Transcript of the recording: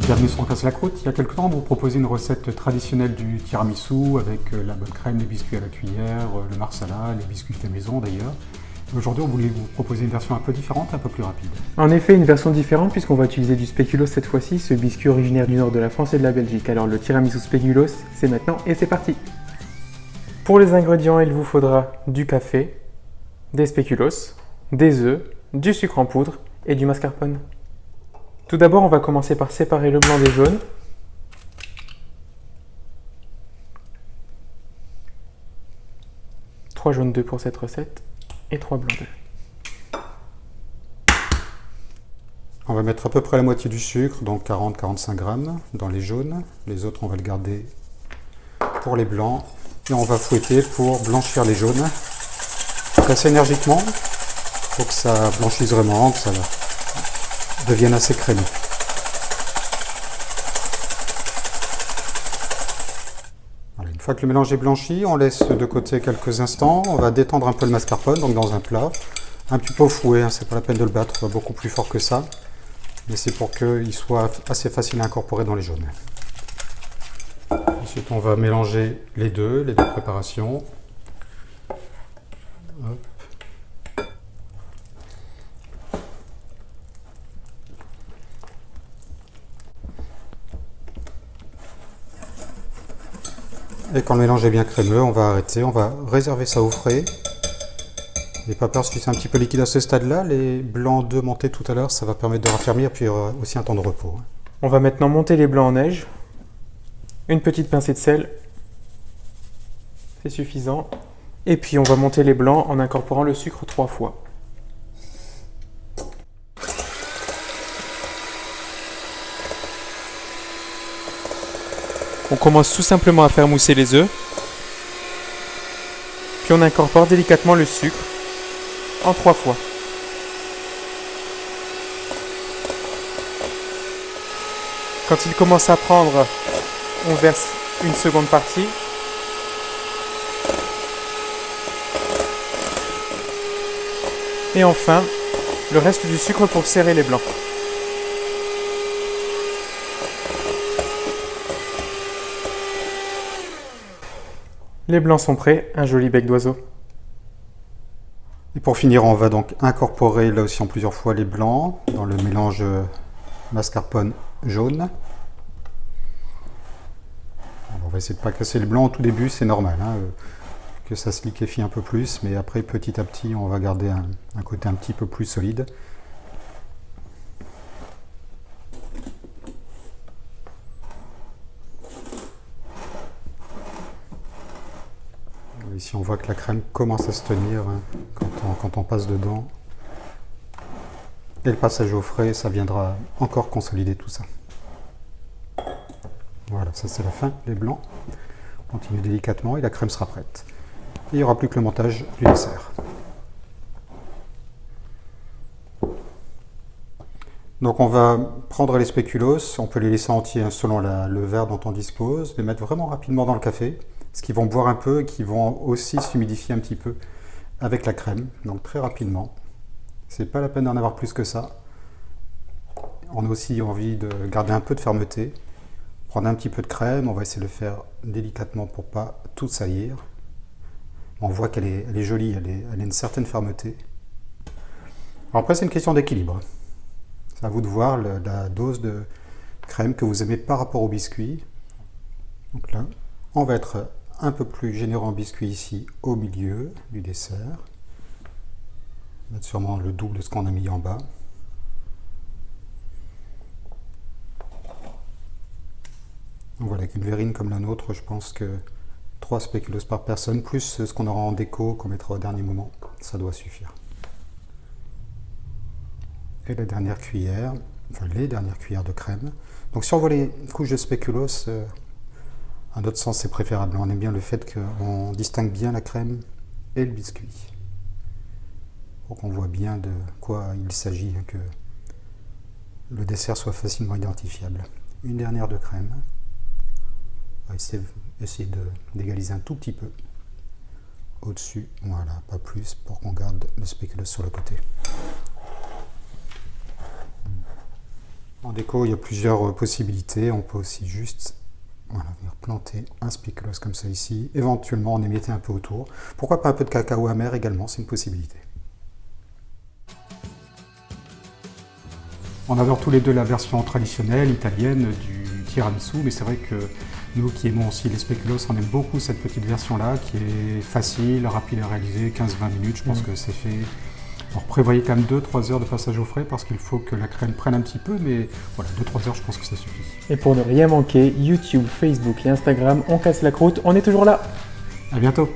Bienvenue sur On casse la croûte. Il y a quelques temps, on vous proposait une recette traditionnelle du tiramisu avec la bonne crème, les biscuits à la cuillère, le marsala, les biscuits faits maison d'ailleurs. Aujourd'hui, on voulait vous proposer une version un peu différente, un peu plus rapide. En effet, une version différente puisqu'on va utiliser du spéculoos cette fois-ci, ce biscuit originaire du nord de la France et de la Belgique. Alors le tiramisu spéculoos, c'est maintenant et c'est parti. Pour les ingrédients, il vous faudra du café, des spéculoos, des œufs, du sucre en poudre et du mascarpone. Tout d'abord, on va commencer par séparer le blanc des jaunes. Trois jaunes d'œufs pour cette recette et 3 blancs d'œufs. On va mettre à peu près la moitié du sucre, donc 40-45 grammes dans les jaunes. Les autres, on va le garder pour les blancs. Et on va fouetter pour blanchir les jaunes. Assez énergiquement, pour que ça blanchisse vraiment, que ça devienne assez crémeux. Voilà, une fois que le mélange est blanchi, on laisse de côté quelques instants. On va détendre un peu le mascarpone, donc dans un plat. Un petit peu au fouet, hein, c'est pas la peine de le battre beaucoup plus fort que ça. Mais c'est pour qu'il soit assez facile à incorporer dans les jaunes. Ensuite, on va mélanger les deux préparations. Hop. Et quand le mélange est bien crémeux, on va arrêter, on va réserver ça au frais. N'ayez pas peur si c'est un petit peu liquide à ce stade-là, les blancs d'œufs montés tout à l'heure, ça va permettre de raffermir, puis il y aura aussi un temps de repos. On va maintenant monter les blancs en neige. Une petite pincée de sel, c'est suffisant. Et puis on va monter les blancs en incorporant le sucre 3 fois. On commence tout simplement à faire mousser les œufs. Puis on incorpore délicatement le sucre en 3 fois. Quand il commence à prendre, on verse une seconde partie. Et enfin, le reste du sucre pour serrer les blancs. Les blancs sont prêts, un joli bec d'oiseau. Et pour finir, on va donc incorporer là aussi en plusieurs fois les blancs dans le mélange mascarpone jaune. Alors, on va essayer de ne pas casser le blanc au tout début, c'est normal, hein, que ça se liquéfie un peu plus, mais après petit à petit on va garder un côté un petit peu plus solide. Ici on voit que la crème commence à se tenir hein, quand on passe dedans. Et le passage au frais, ça viendra encore consolider tout ça. Voilà, ça c'est la fin, les blancs. On continue délicatement et la crème sera prête. Et il n'y aura plus que le montage du dessert. Donc on va prendre les spéculoos, on peut les laisser entiers hein, selon le verre dont on dispose, les mettre vraiment rapidement dans le café, parce qu'ils vont boire un peu et qu'ils vont aussi s'humidifier un petit peu avec la crème, donc très rapidement. C'est pas la peine d'en avoir plus que ça. On a aussi envie de garder un peu de fermeté. Prendre un petit peu de crème, on va essayer de le faire délicatement pour pas tout saillir. On voit qu'elle est jolie, elle a une certaine fermeté. Alors après c'est une question d'équilibre. C'est à vous de voir la dose de crème que vous aimez par rapport au biscuit. Donc là, on va être un peu plus généreux en biscuit ici au milieu du dessert. On va mettre sûrement le double de ce qu'on a mis en bas. Donc voilà, avec une verrine comme la nôtre, je pense que 3 spéculoos par personne, plus ce qu'on aura en déco qu'on mettra au dernier moment, ça doit suffire. Et la dernière cuillère, enfin les dernières cuillères de crème. Donc si on voit les couches de spéculoos, à notre sens c'est préférable. On aime bien le fait qu'on distingue bien la crème et le biscuit. Pour qu'on voit bien de quoi il s'agit, que le dessert soit facilement identifiable. Une dernière de crème. On va essayer d'égaliser un tout petit peu au-dessus, voilà, pas plus, pour qu'on garde le spéculoos sur le côté. On déco, il y a plusieurs possibilités. On peut aussi juste voilà, venir planter un spéculoos comme ça ici. Éventuellement, en émietter un peu autour. Pourquoi pas un peu de cacao amer également, c'est une possibilité. On adore tous les deux la version traditionnelle italienne du tiramisu, mais c'est vrai que nous qui aimons aussi les spéculoos, on aime beaucoup cette petite version-là qui est facile, rapide à réaliser, 15-20 minutes, je pense que c'est fait. Alors prévoyez quand même 2-3 heures de passage au frais parce qu'il faut que la crème prenne un petit peu, mais voilà, 2-3 heures, je pense que ça suffit. Et pour ne rien manquer, YouTube, Facebook et Instagram, on casse la croûte, on est toujours là. À bientôt!